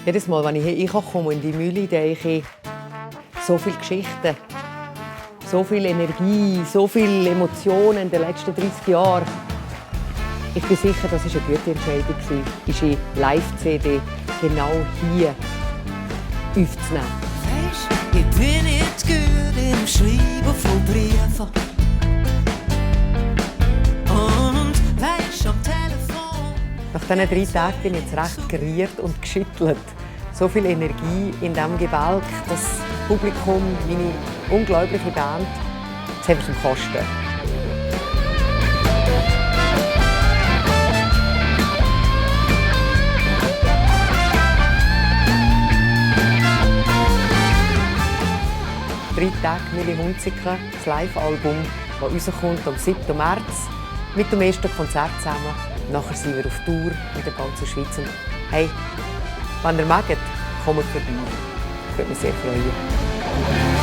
Jedes Mal, wenn ich hier komme in die Mühle, denke ich, so viele Geschichten, so viel Energie, so viele Emotionen in den letzten 30 Jahren. Ich bin sicher, das war eine gute Entscheidung, unsere Live-CD genau hier aufzunehmen. Weisst, ich bin nicht gut im Schreiben von Briefen. Und weisst, am Telefon. Nach diesen 3 Tagen bin ich jetzt recht geriert und geschüttelt. So viel Energie in diesem Gebälk, das Publikum, meine unglaubliche Band, jetzt haben wir es am Kosten. «3 Tage Milli Hunziker», das Live-Album, das rauskommt am 7. März mit dem ersten Konzert zusammen. Nachher sind wir auf Tour in der ganzen Schweiz. Und hey, wenn ihr mögt, kommt vorbei. Ich würde mich sehr freuen.